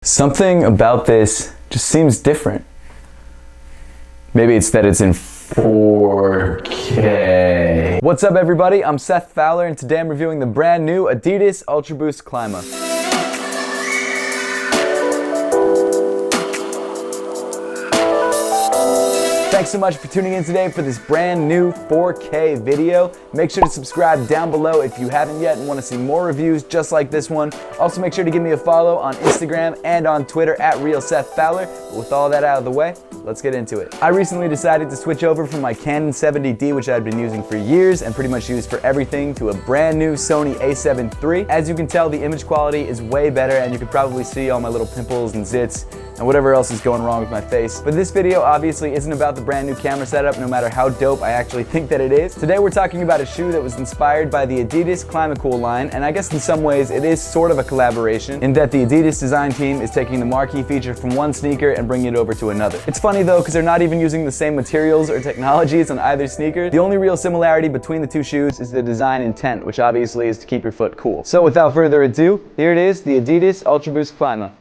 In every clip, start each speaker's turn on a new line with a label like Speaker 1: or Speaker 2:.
Speaker 1: Something about this just seems different. Maybe it's that it's in 4K. What's up everybody, I'm Seth Fowler and today I'm reviewing the brand new Adidas Ultra Boost Clima. Thanks so much for tuning in today for this brand new 4K video. Make sure to subscribe down below if you haven't yet and want to see more reviews just like this one. Also make sure to give me a follow on Instagram and on Twitter at @RealSethFowler. But with all that out of the way, let's get into it. I recently decided to switch over from my Canon 70D, which I'd been using for years and pretty much used for everything, to a brand new Sony a7 III. As you can tell, the image quality is way better and you can probably see all my little pimples and zits and whatever else is going wrong with my face. But this video obviously isn't about the brand new camera setup, no matter how dope I actually think that it is. Today we're talking about a shoe that was inspired by the Adidas Clima line, and I guess in some ways it is sort of a collaboration in that the Adidas design team is taking the marquee feature from one sneaker and bringing it over to another. It's funny though, because they're not even using the same materials or technologies on either sneaker. The only real similarity between the two shoes is the design intent, which obviously is to keep your foot cool. So without further ado, here it is, the Adidas Ultra Boost Clima.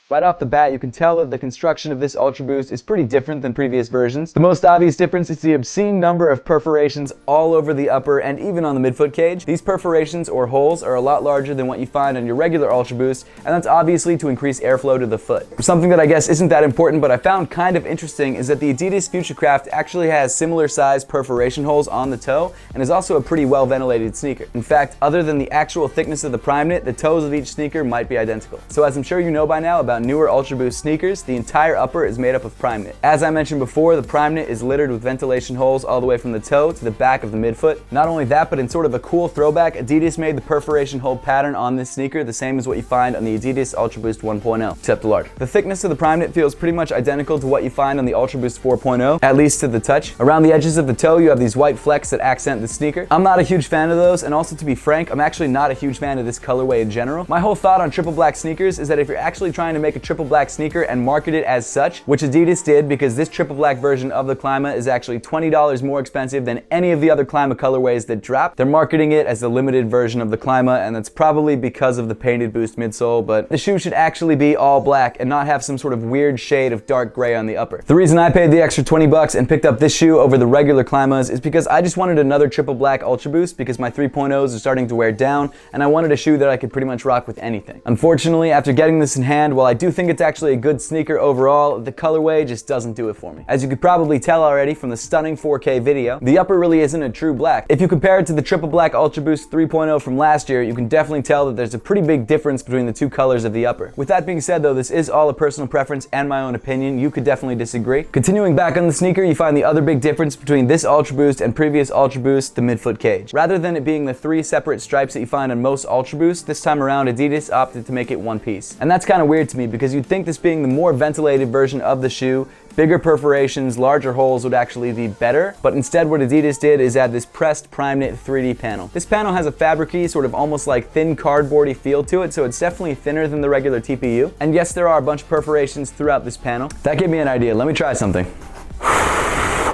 Speaker 1: Right off the bat, you can tell that the construction of this Ultra Boost is pretty different than previous versions. The most obvious difference is the obscene number of perforations all over the upper and even on the midfoot cage. These perforations or holes are a lot larger than what you find on your regular Ultra Boost, and that's obviously to increase airflow to the foot. Something that I guess isn't that important, but I found kind of interesting, is that the Adidas Futurecraft actually has similar sized perforation holes on the toe and is also a pretty well ventilated sneaker. In fact, other than the actual thickness of the Primeknit, the toes of each sneaker might be identical. So as I'm sure you know by now about newer Ultra Boost sneakers, the entire upper is made up of Primeknit. As I mentioned before, the Primeknit is littered with ventilation holes all the way from the toe to the back of the midfoot. Not only that, but in sort of a cool throwback, Adidas made the perforation hole pattern on this sneaker the same as what you find on the Adidas Ultra Boost 1.0, except larger. The thickness of the Primeknit feels pretty much identical to what you find on the Ultra Boost 4.0, at least to the touch. Around the edges of the toe, you have these white flecks that accent the sneaker. I'm not a huge fan of those, and also to be frank, I'm actually not a huge fan of this colorway in general. My whole thought on triple black sneakers is that if you're actually trying to make a triple black sneaker and market it as such, which Adidas did, because this triple black version of the Clima is actually $20 more expensive than any of the other Clima colorways that dropped. They're marketing it as the limited version of the Clima, and that's probably because of the painted boost midsole, but the shoe should actually be all black and not have some sort of weird shade of dark gray on the upper. The reason I paid the extra 20 bucks and picked up this shoe over the regular Climas is because I just wanted another triple black Ultra Boost, because my 3.0s are starting to wear down and I wanted a shoe that I could pretty much rock with anything. Unfortunately, after getting this in hand, while I do think it's actually a good sneaker overall, the colorway just doesn't do it for me. As you could probably tell already from the stunning 4K video, the upper really isn't a true black. If you compare it to the triple black Ultra Boost 3.0 from last year, you can definitely tell that there's a pretty big difference between the two colors of the upper. With that being said though, this is all a personal preference and my own opinion. You could definitely disagree. Continuing back on the sneaker, you find the other big difference between this Ultra Boost and previous Ultra Boost, the midfoot cage. Rather than it being the 3 separate stripes that you find on most Ultra Boosts, this time around Adidas opted to make it one piece. And that's kind of weird to me, because you'd think this being the more ventilated version of the shoe, bigger perforations, larger holes would actually be better, but instead what Adidas did is add this pressed Primeknit 3D panel. This panel has a fabricy, sort of almost like thin cardboardy feel to it, so it's definitely thinner than the regular TPU. And yes, there are a bunch of perforations throughout this panel. That gave me an idea. Let me try something.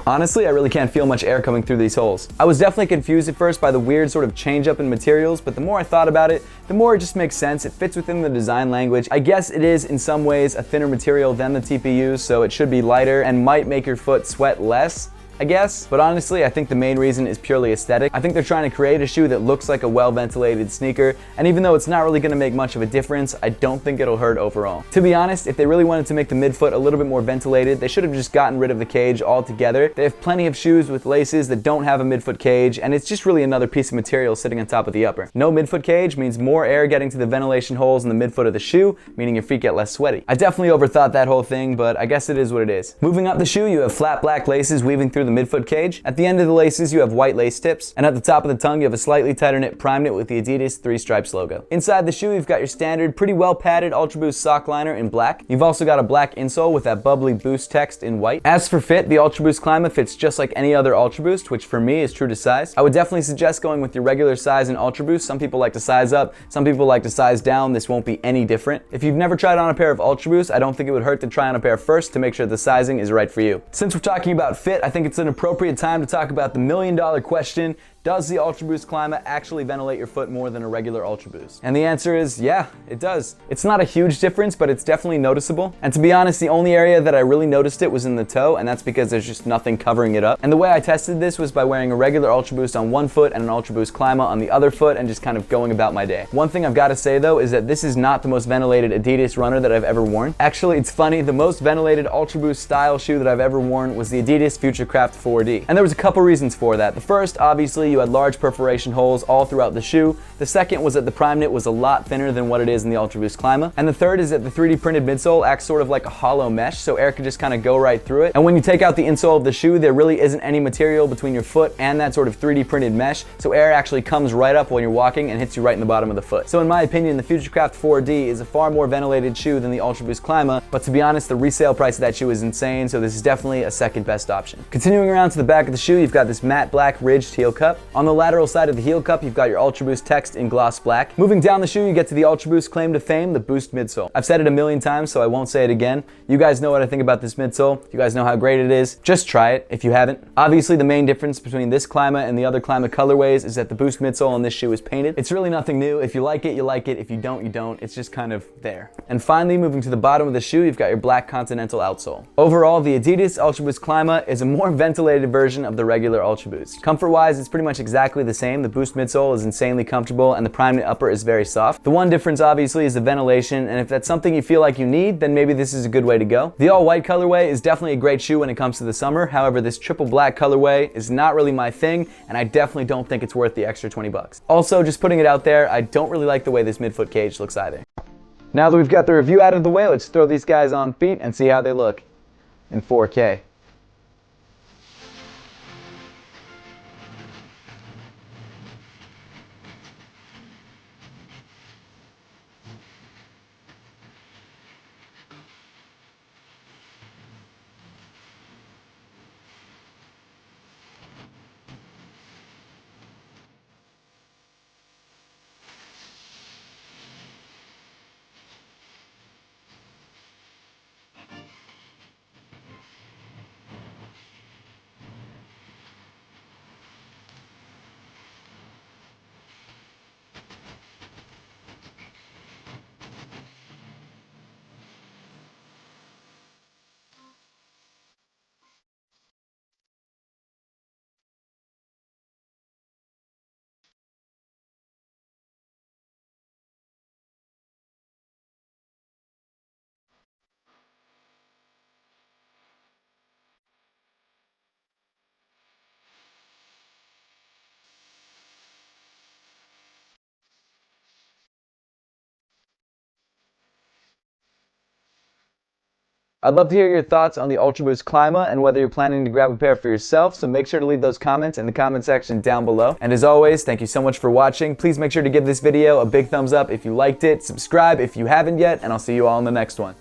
Speaker 1: Honestly, I really can't feel much air coming through these holes. I was definitely confused at first by the weird sort of change up in materials, but the more I thought about it, the more it just makes sense. It fits within the design language. I guess it is in some ways a thinner material than the TPU, so it should be lighter and might make your foot sweat less, I guess. But honestly, I think the main reason is purely aesthetic. I think they're trying to create a shoe that looks like a well-ventilated sneaker, and even though it's not really gonna make much of a difference, I don't think it'll hurt overall. To be honest, if they really wanted to make the midfoot a little bit more ventilated, they should have just gotten rid of the cage altogether. They have plenty of shoes with laces that don't have a midfoot cage, and it's just really another piece of material sitting on top of the upper. No midfoot cage means more air getting to the ventilation holes in the midfoot of the shoe, meaning your feet get less sweaty. I definitely overthought that whole thing, but I guess it is what it is. Moving up the shoe, you have flat black laces weaving through through the midfoot cage. At the end of the laces, you have white lace tips, and at the top of the tongue, you have a slightly tighter knit Primeknit with the Adidas 3 stripes logo. Inside the shoe, you've got your standard, pretty well padded Ultra Boost sock liner in black. You've also got a black insole with that bubbly Boost text in white. As for fit, the Ultra Boost Clima fits just like any other Ultra Boost, which for me is true to size. I would definitely suggest going with your regular size in Ultra Boost. Some people like to size up, some people like to size down. This won't be any different. If you've never tried on a pair of Ultra Boost, I don't think it would hurt to try on a pair first to make sure the sizing is right for you. Since we're talking about fit, I think it's an appropriate time to talk about the million-dollar question: does the Ultra Boost Clima actually ventilate your foot more than a regular Ultra Boost? And the answer is yeah, it does. It's not a huge difference, but it's definitely noticeable. And to be honest, the only area that I really noticed it was in the toe, and that's because there's just nothing covering it up. And the way I tested this was by wearing a regular Ultra Boost on one foot and an Ultra Boost Clima on the other foot and just kind of going about my day. One thing I've got to say though is that this is not the most ventilated Adidas runner that I've ever worn. Actually, it's funny, the most ventilated Ultra Boost style shoe that I've ever worn was the Adidas Futurecraft 4D. And there was a couple reasons for that. The first, obviously, you had large perforation holes all throughout the shoe. The second was that the Primeknit was a lot thinner than what it is in the Ultra Boost Clima. And the third is that the 3D printed midsole acts sort of like a hollow mesh, so air could just kind of go right through it. And when you take out the insole of the shoe, there really isn't any material between your foot and that sort of 3D printed mesh, so air actually comes right up when you're walking and hits you right in the bottom of the foot. So in my opinion, the Futurecraft 4D is a far more ventilated shoe than the Ultra Boost Clima, but to be honest, the resale price of that shoe is insane, so this is definitely a second best option. Continuing around to the back of the shoe, you've got this matte black ridged heel cup. On the lateral side of the heel cup, you've got your Ultra Boost text in gloss black. Moving down the shoe, you get to the Ultra Boost claim to fame, the Boost midsole. I've said it a million times, so I won't say it again. You guys know what I think about this midsole. You guys know how great it is. Just try it if you haven't. Obviously, the main difference between this Clima and the other Clima colorways is that the Boost midsole on this shoe is painted. It's really nothing new. If you like it, you like it. If you don't, you don't. It's just kind of there. And finally, moving to the bottom of the shoe, you've got your black Continental outsole. Overall, the Adidas Ultra Boost Clima is a more ventilated version of the regular Ultra Boost. Comfort-wise, it's pretty much exactly the same. The Boost midsole is insanely comfortable and the Primeknit upper is very soft. The one difference obviously is the ventilation, and if that's something you feel like you need, then maybe this is a good way to go. The all white colorway is definitely a great shoe when it comes to the summer. However, this triple black colorway is not really my thing, and I definitely don't think it's worth the extra 20 bucks. Also, just putting it out there, I don't really like the way this midfoot cage looks either. Now that we've got the review out of the way, let's throw these guys on feet and see how they look in 4K. I'd love to hear your thoughts on the Ultra Boost Clima and whether you're planning to grab a pair for yourself, so make sure to leave those comments in the comment section down below. And as always, thank you so much for watching. Please make sure to give this video a big thumbs up if you liked it, subscribe if you haven't yet, and I'll see you all in the next one.